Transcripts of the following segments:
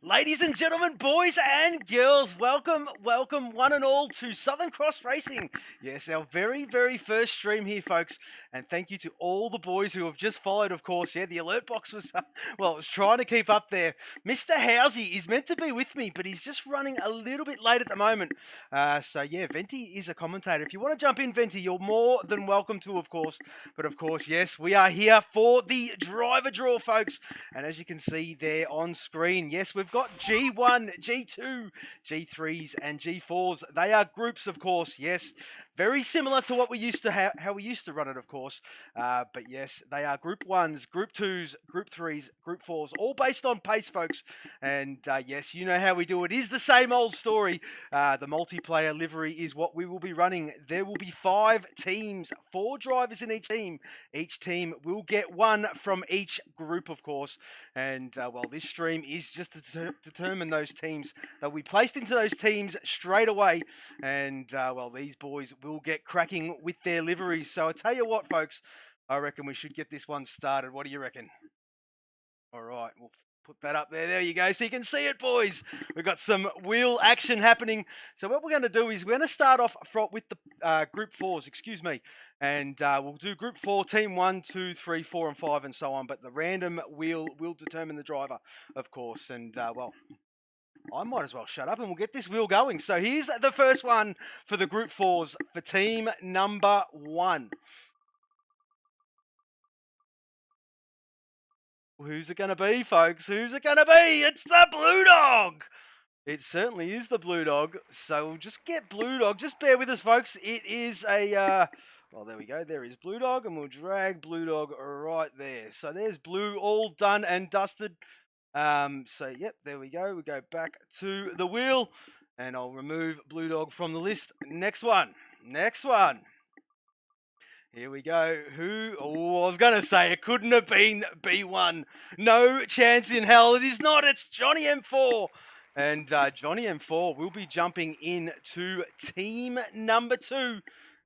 Ladies and gentlemen, boys and girls, welcome one and all to Southern Cross Racing. Yes, our very first stream here, folks. And thank you to all the boys who have just followed, of course. Yeah, the alert box was, well, it was trying to keep up there. Mr. Housey is meant to be with me, but he's just running a little bit late at the moment. So, yeah, Venti is a commentator. If you want to jump in, Venti, you're more than welcome to, of course. But, of course, yes, we are here for the driver draw, folks. And as you can see there on screen, yes, we've got G1, G2, G3s, and G4s. They are groups, of course, yes. Very similar to what we used to how we used to run it, of course. But yes, they are Group 1s, Group 2s, Group 3s, Group 4s, all based on pace, folks. And yes, you know how we do it. It is the same old story. The multiplayer livery is what we will be running. There will be 5 teams, 4 drivers in each team. Each team will get one from each group, of course. And, well, this stream is just to determine those teams. They'll be placed into those teams straight away. And, well, these boys will get cracking with their liveries. So I tell you what, folks, I reckon we should get this one started. What do you reckon? All right, we'll put that up there. There you go. So you can see it, boys. We've got some wheel action happening. So what we're going to do is we're going to start off with the Group 4s, excuse me. And we'll do Group 4, Team 1, 2, 3, 4, and 5, and so on. But the random wheel will determine the driver, of course. And, well, I might as well shut up and we'll get this wheel going. So here's the first one for the Group 4s for team number 1. Who's it going to be, folks? Who's it going to be? It's the Blue Dog! It certainly is the Blue Dog. So we'll just get Blue Dog. Just bear with us, folks. It is a... well, there we go. There is Blue Dog, and we'll drag Blue Dog right there. So there's Blue, all done and dusted. So, yep, there we go. We go back to the wheel, and I'll remove Blue Dog from the list. Next one. Next one. Here we go. Who? Oh, I was going to say it couldn't have been B1. No chance in hell. It is not. It's Johnny M4. And Johnny M4 will be jumping in to team number 2.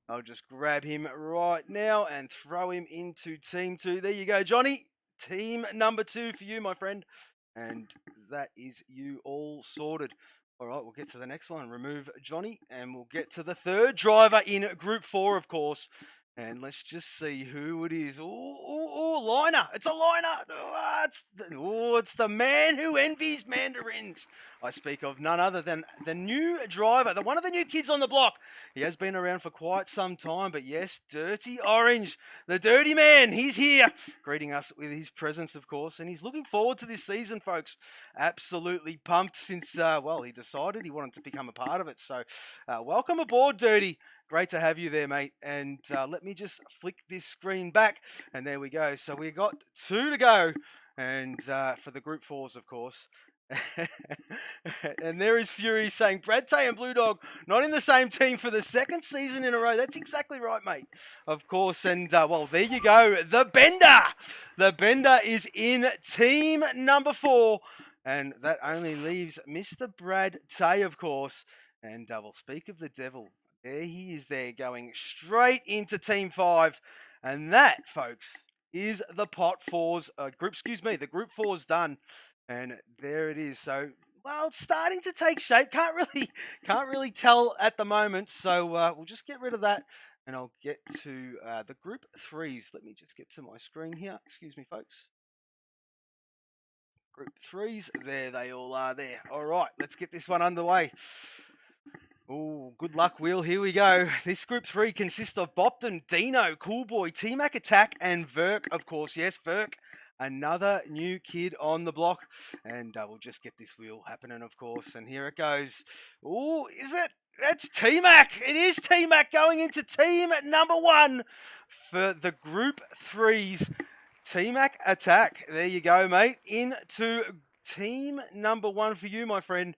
I'll just grab him right now and throw him into team 2. There you go, Johnny. Team number 2 for you, my friend. And that is you all sorted. All right, we'll get to the next one. Remove Johnny, and we'll get to the third driver in Group 4, of course. And let's just see who it is. Oh, Liner. It's a Liner. It's the man who envies mandarins. I speak of none other than the new driver, one of the new kids on the block. He has been around for quite some time, but yes, Dirty Orange, the dirty man, he's here, greeting us with his presence, of course, and he's looking forward to this season, folks. Absolutely pumped since, well, he decided he wanted to become a part of it. So, welcome aboard, Dirty. Great to have you there, mate. And let me just flick this screen back, and there we go. So we got 2 to go, and for the Group 4s, of course. And there is Fury saying, Brad Tay and Blue Dog not in the same team for the second season in a row. That's exactly right, mate. Of course. And, well, there you go. The Bender. The Bender is in team number 4. And that only leaves Mr. Brad Tay, of course. And we'll speak of the devil. There he is there going straight into team 5. And that, folks, is the pot 4's the Group 4's done. And there it is. So, well, it's starting to take shape. Can't really tell at the moment. So we'll just get rid of that, and I'll get to the Group 3s. Let me just get to my screen here. Excuse me, folks. Group 3s. There they all are there. All right, let's get this one underway. Oh, good luck, Will. Here we go. This Group 3 consists of Bopton, Dino, Coolboy, T-Mac Attack, and Verk, of course. Yes, Verk, another new kid on the block. And we'll just get this wheel happening, of course. And here it goes. Oh, is it? That's T-Mac. It is T-Mac going into team number 1 for the Group 3s. T-Mac Attack. There you go, mate. Into team number 1 for you, my friend.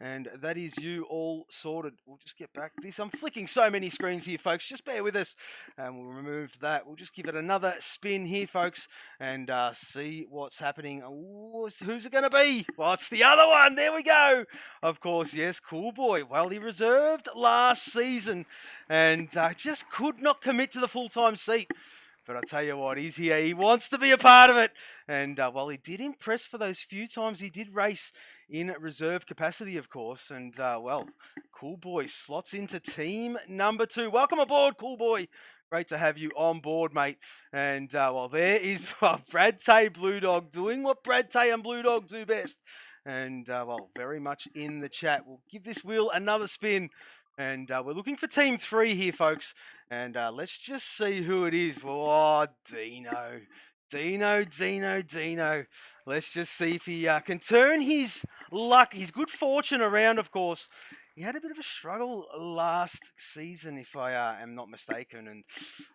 And that is you all sorted. We'll just get back to this. I'm flicking so many screens here, folks. Just bear with us. And we'll remove that. We'll just give it another spin here, folks. And see what's happening. Ooh, who's it going to be? Well, it's the other one. There we go. Of course, yes, Coolboy. Well, he reserved last season. And just could not commit to the full-time seat. But I tell you what, he's here. He wants to be a part of it. And well, he did impress for those few times he did race in reserve capacity, of course. And well, Cool Boy slots into team number 2. Welcome aboard, Cool Boy. Great to have you on board, mate. And well, there is Brad Tay Blue Dog doing what Brad Tay and Blue Dog do best. And well, very much in the chat. We'll give this wheel another spin. And we're looking for team 3 here, folks. And let's just see who it is. Oh, Dino. Dino. Let's just see if he can turn his luck, his good fortune around, of course. He had a bit of a struggle last season, if I am not mistaken. And,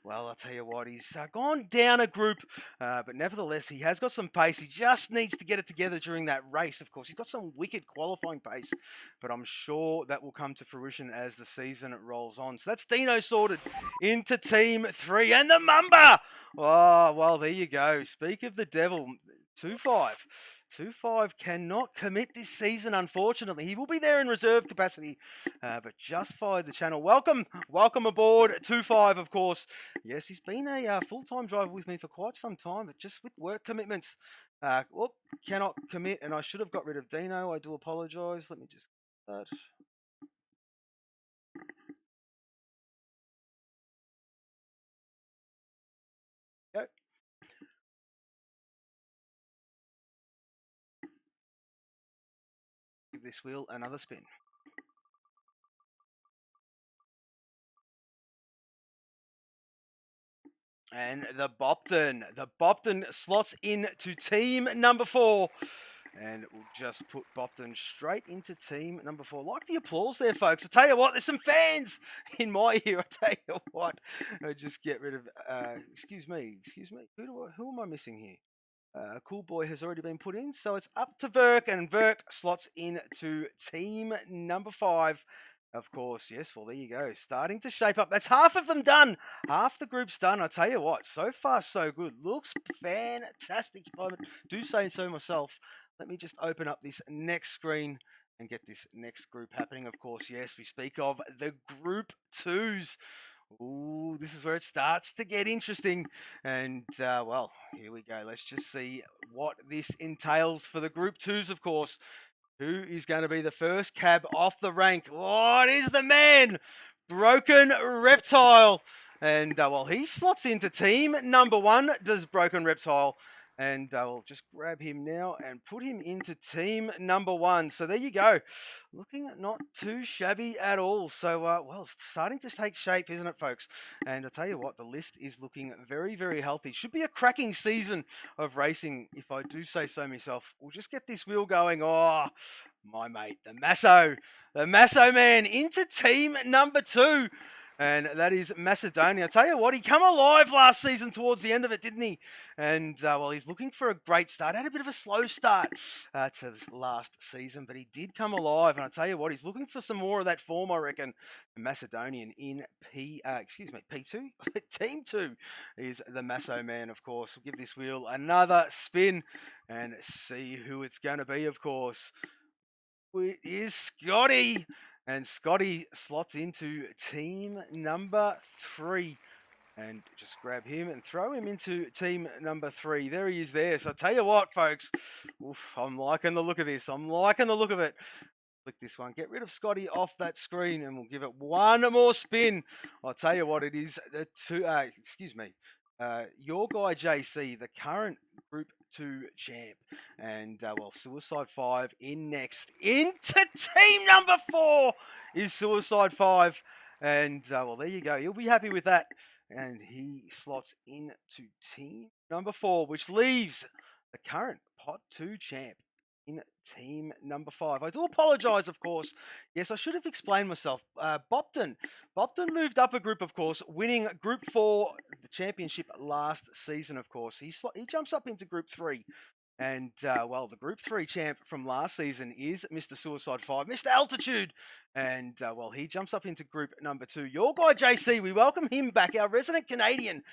well, I'll tell you what, he's gone down a group. But nevertheless, he has got some pace. He just needs to get it together during that race, of course. He's got some wicked qualifying pace. But I'm sure that will come to fruition as the season rolls on. So that's Dino sorted into Team 3. And the Mamba! Oh, well, there you go. Speak of the devil. 2-5. 2-5 cannot commit this season, unfortunately. He will be there in reserve capacity, but just followed the channel. Welcome aboard, 2-5, of course. Yes, he's been a full-time driver with me for quite some time, but just with work commitments, cannot commit, and I should have got rid of Dino. I do apologise. Let me just... Go. Give this wheel another spin. And the Bopton slots into team number 4. And we'll just put Bopton straight into team number 4. Like the applause there, folks. I tell you what, there's some fans in my ear. I tell you what. I'll just get rid of... excuse me. Who am I missing here? Cool Boy has already been put in. So it's up to Verk. And Verk slots into team number 5. Of course, yes. Well, there you go. Starting to shape up. That's half of them done. Half the group's done. I tell you what, so far so good. Looks fantastic. If I do say so myself. Let me just open up this next screen and get this next group happening. Of course, yes, we speak of the Group 2s. Ooh, this is where it starts to get interesting. And, well, here we go. Let's just see what this entails for the Group 2s, of course. Who is going to be the first cab off the rank? Oh, it is the man, Broken Reptile. And, well, he slots into team number 1, does Broken Reptile. And we'll just grab him now and put him into team number 1. So there you go. Looking not too shabby at all. So, well, it's starting to take shape, isn't it, folks? And I tell you what, the list is looking very, very healthy. Should be a cracking season of racing, if I do say so myself. We'll just get this wheel going. Oh, my mate, the Masso man into team number 2. And that is Macedonia. I tell you what, he come alive last season towards the end of it, didn't he? And, well, he's looking for a great start. Had a bit of a slow start to this last season, but he did come alive. And I tell you what, he's looking for some more of that form, I reckon. Macedonian in P2? Team 2 is the Masso man, of course. We'll give this wheel another spin and see who it's going to be, of course. It is Scotty. And Scotty slots into team number 3. And just grab him and throw him into team number 3. There he is there. So I tell you what, folks. Oof, I'm liking the look of this. I'm liking the look of it. Click this one. Get rid of Scotty off that screen and we'll give it one more spin. I'll tell you what, it is your guy JC, the current Group 2 champ. And, well, Suicide 5 in next. Into team number 4 is Suicide 5. And, well, there you go. You'll be happy with that. And he slots into team number 4, which leaves the current Pot 2 champ in team number 5. I do apologise, of course. Yes, I should have explained myself. Bopton moved up a group, of course, winning Group 4, the championship last season, of course. He jumps up into Group 3. And, well, the Group 3 champ from last season is Mr. Suicide 5, Mr. Altitude. And, well, he jumps up into Group number 2. Your guy, JC, we welcome him back, our resident Canadian.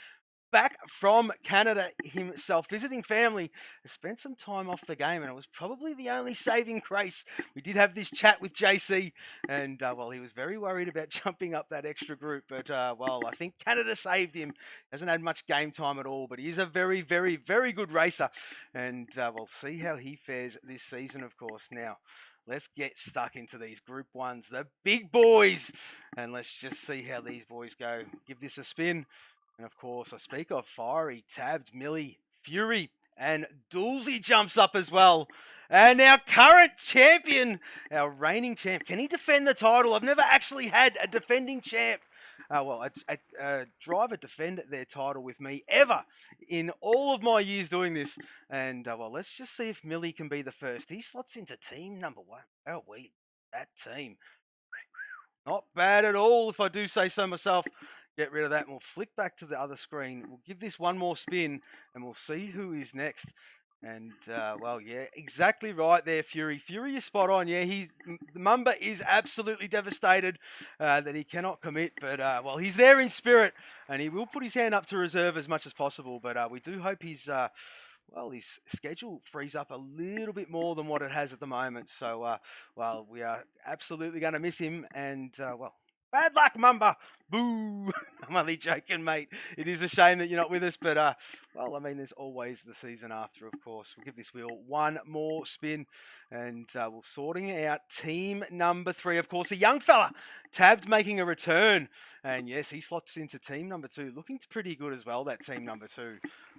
back from Canada himself, visiting family, spent some time off the game, and it was probably the only saving grace. We did have this chat with JC, and well, he was very worried about jumping up that extra group, but well, I think Canada saved him. Hasn't had much game time at all, but he is a very, very, very good racer, and we'll see how he fares this season, of course. Now, let's get stuck into these Group 1s, the big boys, and let's just see how these boys go. Give this a spin. And of course, I speak of Fiery, Tabbed, Millie, Fury, and Dulzy jumps up as well. And our current champion, our reigning champ, can he defend the title? I've never actually had a defending champ. Well, a driver defend their title with me ever in all of my years doing this. And well, let's just see if Millie can be the first. He slots into team number 1. Oh, that team. Not bad at all, if I do say so myself. Get rid of that, and we'll flick back to the other screen. We'll give this one more spin, and we'll see who is next. And, well, yeah, exactly right there, Fury. Fury is spot on. Yeah, the Mumba is absolutely devastated that he cannot commit. But, well, he's there in spirit, and he will put his hand up to reserve as much as possible. But we do hope he's... well, his schedule frees up a little bit more than what it has at the moment. So, well, we are absolutely going to miss him. And, well, bad luck, Mumba. Boo. I'm only joking, mate. It is a shame that you're not with us. But, well, I mean, there's always the season after, of course. We'll give this wheel one more spin. And we're sorting out team number 3. Of course, a young fella, Tabbed, making a return. And, yes, he slots into team number 2. Looking pretty good as well, that team number 2.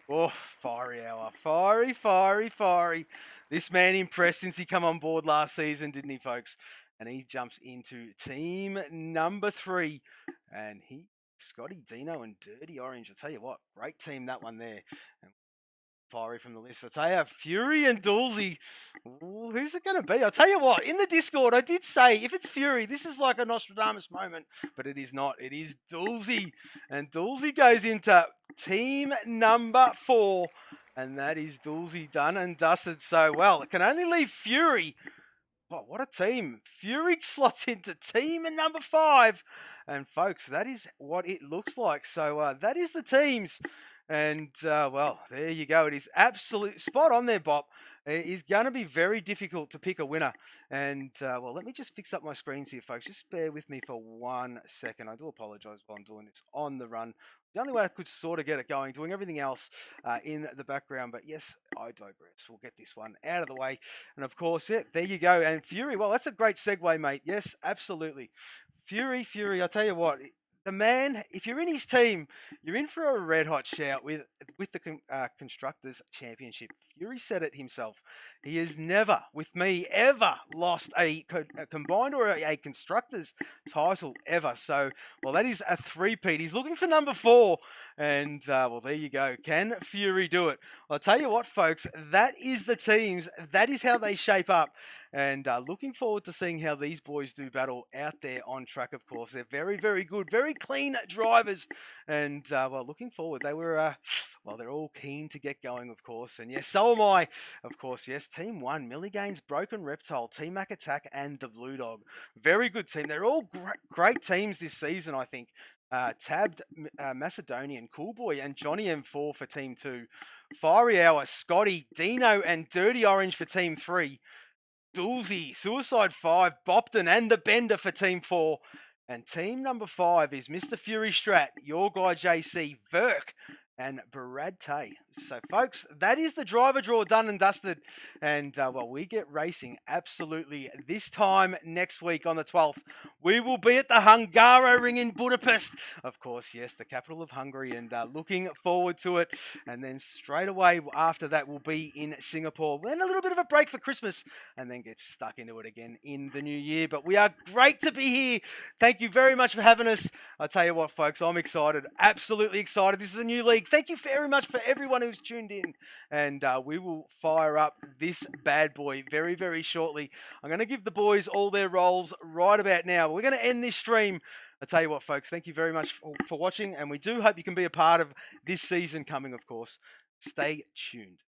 Oh, Fiery Hour. Fiery, fiery, fiery. This man impressed since he come on board last season, didn't he, folks? And he jumps into team number 3. And Scotty, Dino, and Dirty Orange. I'll tell you what, great team, that one there. And Fiery from the list. I'll tell you, Fury and Dulzy. Ooh, who's it going to be? I'll tell you what, in the Discord, I did say, if it's Fury, this is like a Nostradamus moment. But it is not. It is Dulzy. And Dulzy goes into team number 4. And that is Dulzy done and dusted so well. It can only leave Fury. Oh, what a team. Fury slots into team number 5. And folks, that is what it looks like. So that is the teams. And, well, there you go. It is absolute spot on there, Bob. It is going to be very difficult to pick a winner. And, well, let me just fix up my screens here, folks. Just bear with me for 1 second. I do apologise while I'm doing this on the run. The only way I could sort of get it going, doing everything else in the background. But, yes, I digress. We'll get this one out of the way. And, of course, yeah, there you go. And Fury, well, that's a great segue, mate. Yes, absolutely. Fury, I'll tell you what. The man, if you're in his team, you're in for a red hot shout with the Constructors Championship. Fury said it himself. He has never, with me, ever lost a combined or a Constructors title ever. So, well, that is a three-peat. He's looking for number 4. And, well, there you go. Can Fury do it? I'll tell you what, folks, that is the teams. That is how they shape up. And looking forward to seeing how these boys do battle out there on track, of course. They're very, very good, very clean drivers. And, well, looking forward. They were, well, they're all keen to get going, of course. And, yes, so am I. Of course, yes, Team 1, Millie Gaines, Broken Reptile, Team Mac Attack, and the Blue Dog. Very good team. They're all great teams this season, I think. Tabbed, Macedonian, Cool Boy, and Johnny M4 for Team 2. Fiery Hour, Scotty, Dino, and Dirty Orange for Team 3. Dulzy, Suicide 5, Bopton, and the Bender for Team 4. And team number 5 is Mr. Fury Strat, your guy JC, Verk, and Brad Tay. So, folks, that is the driver draw done and dusted. And, well, we get racing absolutely this time next week on the 12th. We will be at the Hungaroring in Budapest. Of course, yes, the capital of Hungary, and looking forward to it. And then straight away after that, we'll be in Singapore. Then a little bit of a break for Christmas, and then get stuck into it again in the new year. But we are great to be here. Thank you very much for having us. I tell you what, folks, I'm excited. Absolutely excited. This is a new league. Thank you very much for everyone who's tuned in. And we will fire up this bad boy very, very shortly. I'm going to give the boys all their roles right about now. We're going to end this stream. I tell you what, folks, thank you very much for watching. And we do hope you can be a part of this season coming, of course. Stay tuned.